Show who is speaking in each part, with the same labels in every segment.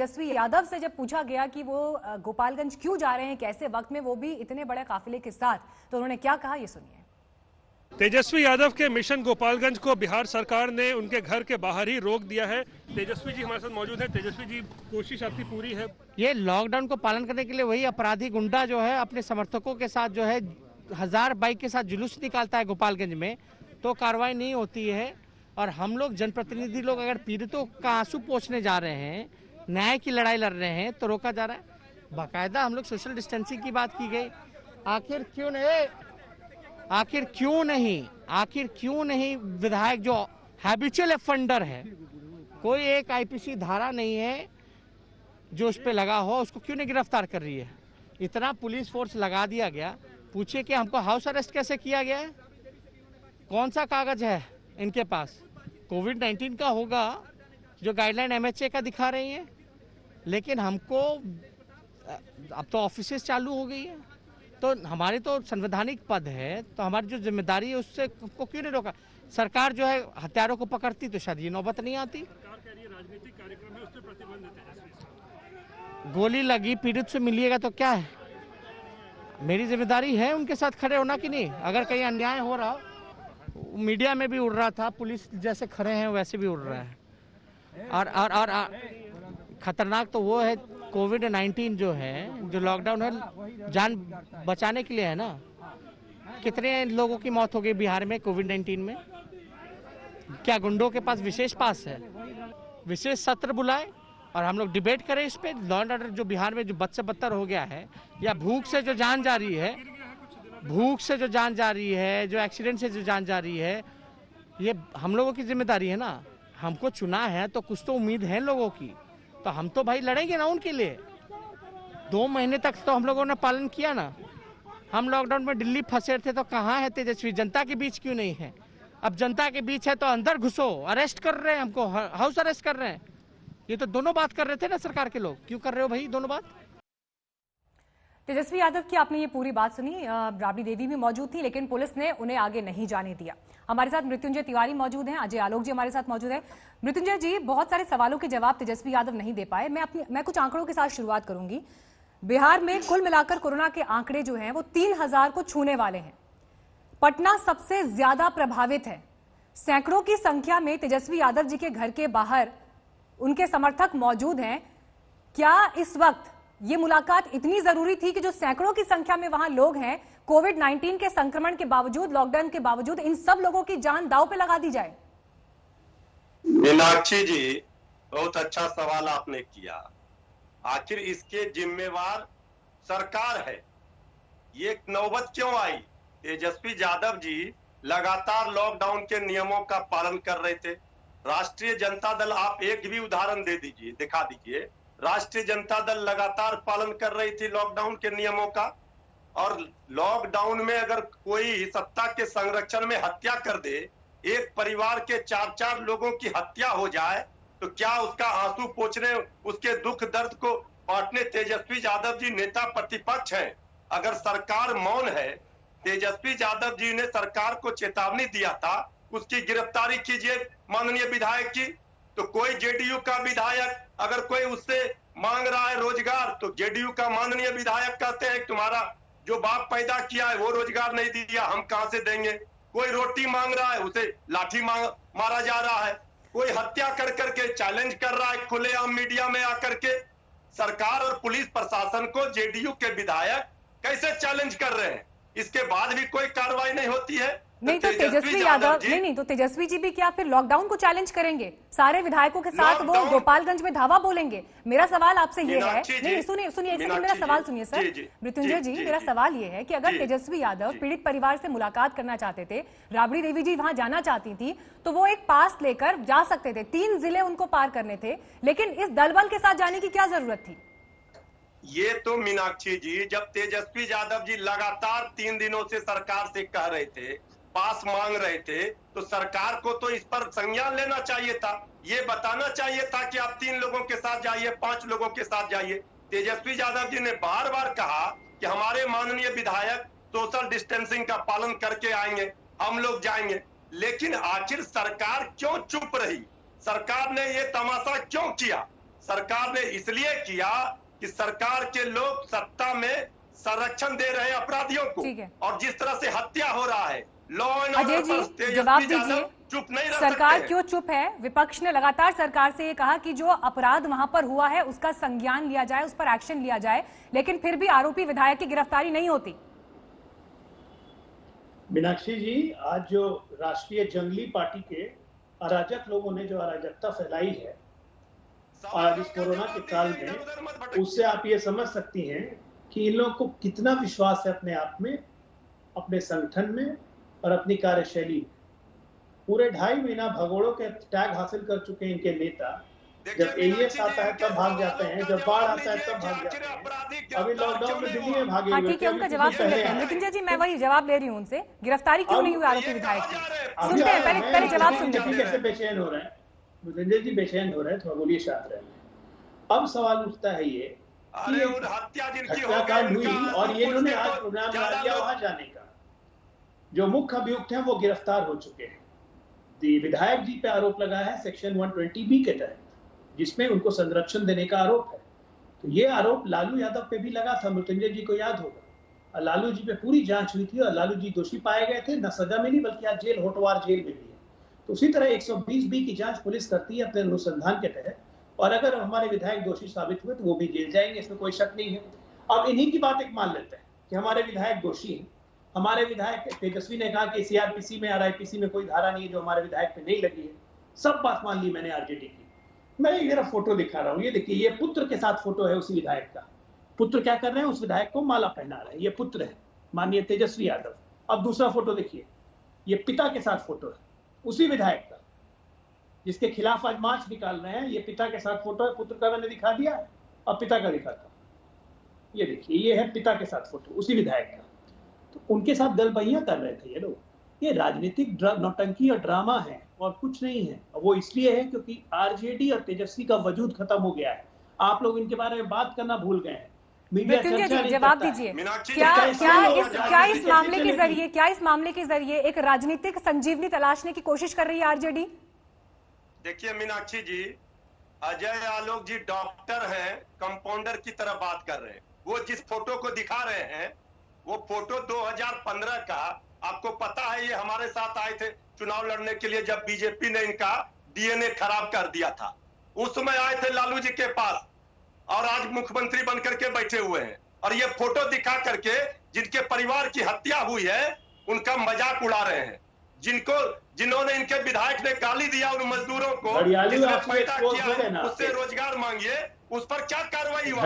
Speaker 1: तेजस्वी यादव से जब पूछा गया कि वो गोपालगंज क्यों जा रहे हैं, कैसे वक्त में, वो भी इतने बड़े काफिले के साथ, तो उन्होंने क्या कहा ये सुनिए।
Speaker 2: तेजस्वी यादव के मिशन गोपालगंज को बिहार सरकार ने उनके घर के बाहर ही रोक दिया है। तेजस्वी जी हमारे साथ मौजूद हैं। तेजस्वी जी, कोशिश आपकी पूरी है?
Speaker 3: ये लॉकडाउन को पालन करने के लिए वही अपराधी गुंडा जो है अपने समर्थकों के साथ जो है 1000 बाइक के साथ जुलूस निकालता है गोपालगंज में, तो कार्रवाई नहीं होती है। और हम लोग जनप्रतिनिधि लोग अगर पीड़ितों का आंसू पोंछने जा रहे हैं, न्याय की लड़ाई लड़ रहे हैं, तो रोका जा रहा है। बाकायदा हम लोग सोशल डिस्टेंसिंग की बात की गई। आखिर क्यों नहीं विधायक जो हैबिचुअल ऑफेंडर है, कोई एक आईपीसी धारा नहीं है जो उस पे लगा हो, उसको क्यों नहीं गिरफ्तार कर रही है? इतना पुलिस फोर्स लगा दिया गया, पूछिए कि हमको हाउस अरेस्ट कैसे किया गया है? कौन सा कागज है इनके पास? कोविड-19 का होगा जो गाइडलाइन एमएचए का दिखा रही है, लेकिन हमको अब तो ऑफिसेस चालू हो गई है, तो हमारी तो संवैधानिक पद है, तो हमारी जो जिम्मेदारी है उससे को क्यों नहीं रोका? सरकार जो है हत्यारों को पकड़ती तो शायद ये नौबत नहीं आती।
Speaker 2: सरकार कह रही है राजनीतिक कार्यक्रम है, उस पर प्रतिबंध है।
Speaker 3: गोली लगी, पीड़ित से मिलिएगा तो क्या है? मेरी जिम्मेदारी है उनके साथ खड़े होना कि नहीं? अगर कहीं अन्याय हो रहा, मीडिया में भी उड़ रहा था, पुलिस जैसे खड़े हैं वैसे भी उड़ रहा है। और खतरनाक तो वो है कोविड-19 जो है, जो लॉकडाउन है, जान बचाने के लिए है ना। कितने लोगों की मौत हो गई बिहार में कोविड-19 में? क्या गुंडों के पास विशेष पास है? विशेष सत्र बुलाए और हम लोग डिबेट करें इस पे। लॉ एंड ऑर्डर जो बिहार में जो बद से बदतर हो गया है, या भूख से जो जान जा रही है, जो एक्सीडेंट से जो जान जा रही है, ये हम लोगों की जिम्मेदारी है ना। हमको चुना है तो कुछ तो उम्मीद है लोगों की, तो हम तो भाई लड़ेंगे ना उनके लिए। 2 महीने तक तो हम लोगों ने पालन किया ना। हम लॉकडाउन में दिल्ली फंसे थे, तो कहाँ है तेजस्वी? जनता के बीच क्यों नहीं है? अब जनता के बीच है तो अंदर घुसो, अरेस्ट कर रहे हैं हमको, हाउस अरेस्ट कर रहे हैं। ये तो दोनों बात कर रहे थे ना सरकार के लोग, क्यों कर रहे हो भाई दोनों बात?
Speaker 1: तेजस्वी यादव की आपने ये पूरी बात सुनी। राबड़ी देवी भी मौजूद थी, लेकिन पुलिस ने उन्हें आगे नहीं जाने दिया। हमारे साथ मृत्युंजय तिवारी मौजूद हैं, अजय आलोक जी हमारे साथ मौजूद है। मृत्युंजय जी, बहुत सारे सवालों के जवाब तेजस्वी यादव नहीं दे पाए। मैं कुछ आंकड़ों के साथ शुरुआत करूंगी। बिहार में कुल मिलाकर कोरोना के आंकड़े जो हैं वो 3000 को छूने वाले हैं। पटना सबसे ज्यादा प्रभावित है। सैकड़ों की संख्या में तेजस्वी यादव जी के घर के बाहर उनके समर्थक मौजूद हैं। क्या इस वक्त ये मुलाकात इतनी जरूरी थी कि जो सैकड़ों की संख्या में वहां लोग हैं, कोविड-19 के संक्रमण के बावजूद, लॉकडाउन के बावजूद, इन सब लोगों की जान दांव पे लगा दी जाए?
Speaker 4: मीनाक्षी जी, बहुत अच्छा सवाल आपने किया। आखिर इसके जिम्मेवार सरकार है। ये नौबत क्यों आई? तेजस्वी यादव जी लगातार लॉकडाउन के नियमों का पालन कर रहे थे। राष्ट्रीय जनता दल, आप एक भी उदाहरण दे दीजिए, दिखा दीजिए। राष्ट्रीय जनता दल लगातार पालन कर रही थी लॉकडाउन के नियमों का। और लॉकडाउन में अगर कोई सत्ता के संरक्षण में हत्या कर दे, एक परिवार के 4-4 लोगों की हत्या हो जाए, तो क्या उसका आंसू पोंछने, उसके दुख दर्द को बांटने तेजस्वी यादव जी नेता प्रतिपक्ष हैं? अगर सरकार मौन है, तेजस्वी यादव जी ने सरकार को चेतावनी दिया था, उसकी गिरफ्तारी कीजिए माननीय विधायक की। तो कोई जेडीयू का विधायक अगर कोई उससे मांग रहा है रोजगार, तो जेडीयू का माननीय विधायक कहते हैं तुम्हारा जो बाप पैदा किया है वो रोजगार नहीं दिया, हम कहां से देंगे? कोई रोटी मांग रहा है, उसे लाठी मारा जा रहा है। कोई हत्या कर करके चैलेंज कर रहा है खुलेआम मीडिया में आकर के। सरकार और पुलिस प्रशासन को जेडीयू के विधायक कैसे चैलेंज कर रहे हैं? इसके बाद भी कोई कार्रवाई नहीं होती है।
Speaker 1: नहीं तो तेजस्वी यादव नहीं तो तेजस्वी जी भी क्या फिर लॉकडाउन को चैलेंज करेंगे? सारे विधायकों के साथ वो गोपालगंज में धावा बोलेंगे? मेरा सवाल आपसे ये है, नहीं सुनिए एक सेकंड मेरा सवाल सुनिए सर। मृत्युंजय जी, मेरा सवाल ये है कि अगर तेजस्वी यादव पीड़ित परिवार से मुलाकात करना चाहते थे, राबड़ी देवी जी वहां जाना चाहती थी, तो वो एक पास लेकर जा सकते थे। 3 जिले उनको पार करने थे, लेकिन इस दलबल के साथ जाने की क्या जरूरत थी?
Speaker 4: ये तो मीनाक्षी जी, जब तेजस्वी यादव जी लगातार 3 दिनों से सरकार से कह रहे थे, पास मांग रहे थे, तो सरकार को तो इस पर संज्ञान लेना चाहिए था। ये बताना चाहिए था कि आप 3 लोगों के साथ जाइए, 5 लोगों के साथ जाइए। तेजस्वी यादव जी ने बार बार कहा कि हमारे माननीय विधायक सोशल डिस्टेंसिंग का पालन करके आएंगे, हम लोग जाएंगे। लेकिन आखिर सरकार क्यों चुप रही? सरकार ने ये तमाशा क्यों किया? सरकार ने इसलिए किया कि सरकार के लोग सत्ता में संरक्षण दे रहे हैं अपराधियों को, और जिस तरह से हत्या हो रहा है, लॉ एंड
Speaker 1: अजय
Speaker 4: ऑर्डर पर
Speaker 1: जी जवाब दीजिए,
Speaker 4: चुप नहीं रह
Speaker 1: सरकार
Speaker 4: सकते।
Speaker 1: क्यों चुप है? विपक्ष ने लगातार सरकार से ये कहा कि जो अपराध वहां पर हुआ है उसका संज्ञान लिया जाए, उस पर एक्शन लिया जाए, लेकिन फिर भी आरोपी विधायक की गिरफ्तारी नहीं होती।
Speaker 5: मीनाक्षी जी, आज जो राष्ट्रीय जंगली पार्टी के अराजक लोगों ने जो अराजकता फैलाई है आज इस कोरोना के काल में, उससे आप ये समझ सकती हैं कि इन लोगों को कितना विश्वास है अपने आप में, अपने संगठन में और अपनी कार्यशैली में। पूरे 2.5 महीना भगोड़ों के टैग हासिल कर चुके हैं इनके नेता। जब एईएस आता है तब भाग जाते हैं, जब बाढ़ आता है तब भाग जाते हैं। अभी लॉकडाउन में दिल्ली में भागे हुए।
Speaker 1: ठीक है, उनका जवाब सुन लेते हैं। मृत्युंजय जी, मैं वही जवाब ले रही हूँ उनसे, गिरफ्तारी क्यों नहीं हुई आरोपी विधायक की? सुनते हैं, पहले जवाब सुन लेते हैं।
Speaker 5: कैसे बेचैन हो रहे हैं मृत्युंजय जी, बेचैन हो रहे हैं, थोड़ा बोलिए शांत रहे। अब सवाल उठता है ये कि हत्याकांड हुई और ये इन्होंने आज प्रोग्राम बना दिया वहां जाने का। जो मुख्य अभियुक्त हैं वो गिरफ्तार हो चुके हैं। विधायक जी पे आरोप लगा है सेक्शन 120B के तहत, जिसमें उनको संरक्षण देने का आरोप है। तो ये आरोप लालू यादव पे भी लगा था, मृत्युंजय जी को याद होगा। लालू जी पे पूरी जांच हुई थी और लालू जी दोषी पाए गए थे, न सजा मिली बल्कि आज जेल होटवार जेल में भी है। तो उसी तरह 120B की जांच पुलिस करती है अपने अनुसंधान के तहत, और अगर हमारे विधायक दोषी साबित हुए तो वो भी जेल जाएंगे, इसमें कोई शक नहीं है। अब इन्हीं की बात एक मान लेते हैं कि हमारे विधायक दोषी हैं। हमारे विधायक तेजस्वी ने कहा कि सीआरपीसी में RIPC में कोई धारा नहीं है जो हमारे विधायक पे नहीं लगी है। सब बात मान ली मैंने आरजेडी की। मैं ये फोटो दिखा रहा हूँ, ये देखिए, ये पुत्र के साथ फोटो है उसी विधायक का। पुत्र क्या कर रहे हैं? उस विधायक को माला पहना रहे हैं। ये पुत्र है माननीय तेजस्वी यादव। अब दूसरा फोटो देखिए, ये पिता के साथ फोटो है उसी विधायक का, जिसके खिलाफ आज मार्च निकाल रहे हैं। ये पिता के साथ फोटो है, पुत्र का मैंने दिखा दिया, अब पिता का दिखाता हूं। ये देखिए, ये है पिता के साथ फोटो उसी विधायक का। तो उनके साथ गलबहियां कर रहे थे ये लोग। ये राजनीतिक नौटंकी और ड्रामा है और कुछ नहीं है। वो इसलिए है क्योंकि आरजेडी और तेजस्वी का वजूद खत्म हो गया है। आप लोग इनके बारे में बात करना भूल गए हैं।
Speaker 1: मृत्युंजय जी जवाब दीजिए, क्या इस मामले के जरिए एक राजनीतिक संजीवनी तलाशने की कोशिश कर रही है आरजेडी?
Speaker 4: देखिए मीनाक्षी जी, अजय आलोक जी डॉक्टर हैं, कंपाउंडर की तरह बात कर रहे हैं। वो जिस फोटो को दिखा रहे हैं वो फोटो 2015 का, आपको पता है ये हमारे साथ आए थे चुनाव लड़ने के लिए जब बीजेपी ने इनका DNA खराब कर दिया था। उस समय आए थे लालू जी के पास और आज मुख्यमंत्री बनकर के बैठे हुए हैं। और ये फोटो दिखा करके जिनके परिवार की हत्या हुई है उनका मजाक उड़ा रहे हैं। जिन्होंने इनके विधायक ने गाली दिया उन मजदूरों को, जिसने पैदा किया उससे रोजगार मांगिए, उस पर क्या कार्रवाई हुआ?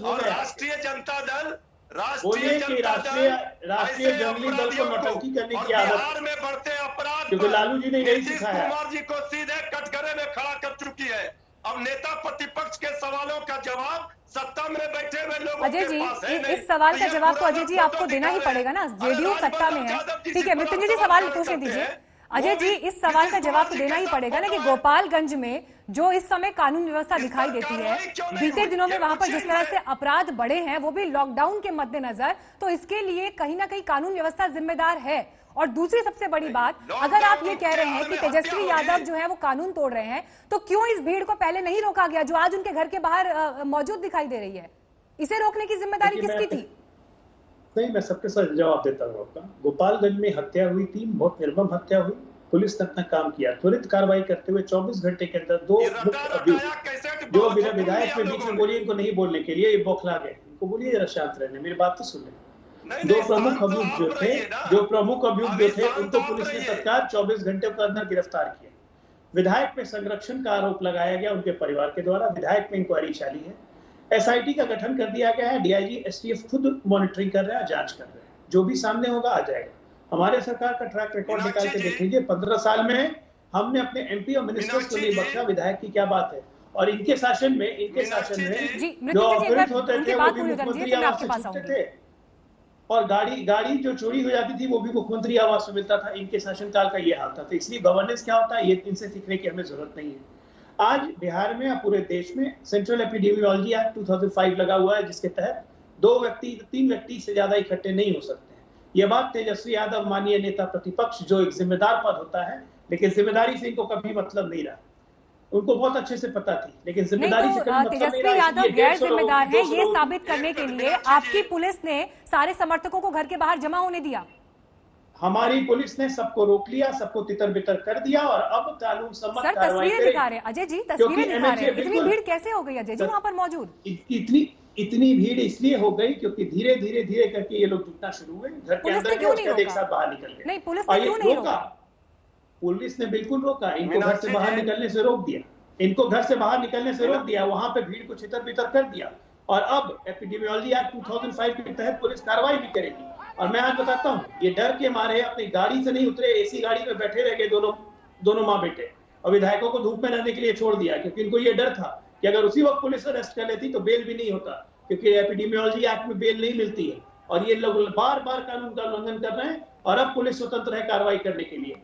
Speaker 4: और राष्ट्रीय जनता दल
Speaker 5: राष्ट्रीय जंगली दल को नौटंकी करने की आदत
Speaker 4: बिहार में बढ़ते अपराध
Speaker 5: क्योंकि लालू जी ने यही सिखाया।
Speaker 4: कुमार जी को सीधे कटघरे में खड़ा कर चुकी है। अब नेता प्रतिपक्ष के सवालों का जवाब सत्ता में बैठे हुए लोगों
Speaker 1: अजय जी, इस सवाल का जवाब तो अजय जी आपको देना ही पड़ेगा ना, जेडीयू सत्ता में है। ठीक है, मृत्युंजय जी सवाल पूछने दीजिए। अजय जी, इस सवाल का जवाब तो देना ही पड़ेगा ना कि गोपालगंज में जो इस समय कानून व्यवस्था दिखाई देती है, बीते दिनों में वहां पर जिस तरह से अपराध बढ़े हैं वो भी लॉकडाउन के मद्देनजर, तो इसके लिए कहीं ना कहीं कानून व्यवस्था जिम्मेदार है। और दूसरी सबसे बड़ी बात, अगर आप ये कह रहे हैं कि तेजस्वी यादव जो है वो कानून तोड़ रहे हैं, तो क्यों इस भीड़ को पहले नहीं रोका गया जो आज उनके घर के बाहर मौजूद दिखाई दे रही है? इसे रोकने की जिम्मेदारी किसकी थी?
Speaker 5: नहीं, मैं सबके साथ जवाब देता हूँ आपका। गोपालगंज में हत्या हुई थी, बहुत निर्मम हत्या हुई। पुलिस ने अपना काम किया, त्वरित कार्रवाई करते हुए 24 घंटे के अंदर 2 मुख्य अभियुक्त जो मेरा विधायक के बीच में बोलिए, इनको नहीं बोलने के लिए, ये बौखला गए। इनको बोलिए जरा शांत रहने, मेरी बात तो सुन ले। 2 प्रमुख अभियुक्त जो थे उनको पुलिस ने तत्काल 24 घंटे के अंदर गिरफ्तार किया। विधायक पे संरक्षण का आरोप लगाया गया उनके परिवार के द्वारा। विधायक पे इंक्वायरी चाली है, SIT का गठन कर दिया गया है। DIG STF खुद मॉनिटरिंग कर रहे हैं, जांच कर रहे हैं। जो भी सामने होगा आ जाएगा। हमारे सरकार का ट्रैक रिकॉर्ड निकाल के देख लीजिए। 15 साल में हमने अपने MP और मिनिस्टर्स को नहीं बख्शा। विधायक की क्या बात है? और इनके शासन में जो अपराध होते थे वो भी मुख्यमंत्री आवास से छूटते थे, और गाड़ी जो चोरी हो जाती थी वो भी मुख्यमंत्री आवास में मिलता था। इनके शासनकाल का ये हाल था। तो इसलिए गवर्नेंस क्या होता है ये इनसे सीखने की हमें जरूरत नहीं है। आज बिहार में या पूरे देश में सेंट्रल एपिडेमियोलॉजी एक्ट 2005 लगा हुआ है, जिसके तहत 3 व्यक्ति से ज्यादा इकट्ठे नहीं हो सकते हैं। यह बात तेजस्वी यादव माननीय नेता प्रतिपक्ष, जो एक जिम्मेदार पद होता है, लेकिन जिम्मेदारी से इनको कभी मतलब नहीं रहा। उनको बहुत अच्छे से पता थी, लेकिन
Speaker 1: नहीं
Speaker 5: जिम्मेदारी से
Speaker 1: तो
Speaker 5: कभी मतलब नहीं
Speaker 1: तेजस्वी
Speaker 5: रहा,
Speaker 1: यादव
Speaker 5: इसलिए
Speaker 1: गैर
Speaker 5: 150 लोगों
Speaker 1: जिम्मेदार
Speaker 5: की,
Speaker 1: है
Speaker 5: 200
Speaker 1: ये
Speaker 5: लोगों की।
Speaker 1: साबित करने के लिए आपकी पुलिस ने सारे समर्थकों को घर के बाहर जमा होने दिया।
Speaker 5: हमारी पुलिस ने सबको रोक लिया, सबको तितर बितर कर दिया और अब कानून सम्मत
Speaker 1: सर
Speaker 5: कार्रवाई
Speaker 1: तस्वीरें दिखा रहे हैं अजय जी, तस्वीरें दिखा रहे हैं। इतनी भीड़ कैसे हो गई अजय जी वहां पर मौजूद?
Speaker 5: इतनी भीड़ इसलिए हो गई क्योंकि धीरे धीरे धीरे करके ये लोग जुटना शुरू हुए, घर के अंदर गए, उसके बाद एक साथ बाहर निकल गए।
Speaker 1: नहीं, पुलिस ने क्यों नहीं रोका?
Speaker 5: पुलिस ने बिल्कुल रोका, इनको घर से बाहर निकलने से रोक दिया, इनको घर से बाहर निकलने से रोक दिया, वहां पे भीड़ को छितर बितर कर दिया। और अब एपिडेमियोलॉजी एक्ट 2005 के तहत पुलिस कार्रवाई भी करेगी। और मैं आज बताता हूँ, ये डर के मारे अपनी गाड़ी से नहीं उतरे, एसी गाड़ी में बैठे रह गए दोनों माँ बेटे, और विधायकों को धूप में रहने के लिए छोड़ दिया, क्योंकि इनको ये डर था कि अगर उसी वक्त पुलिस अरेस्ट कर लेती तो बेल भी नहीं होता, क्योंकि एपिडेमियोलॉजी एक्ट में बेल नहीं मिलती है। और ये लोग बार बार कानून का उल्लंघन कर रहे हैं और अब पुलिस स्वतंत्र है कार्रवाई करने के लिए।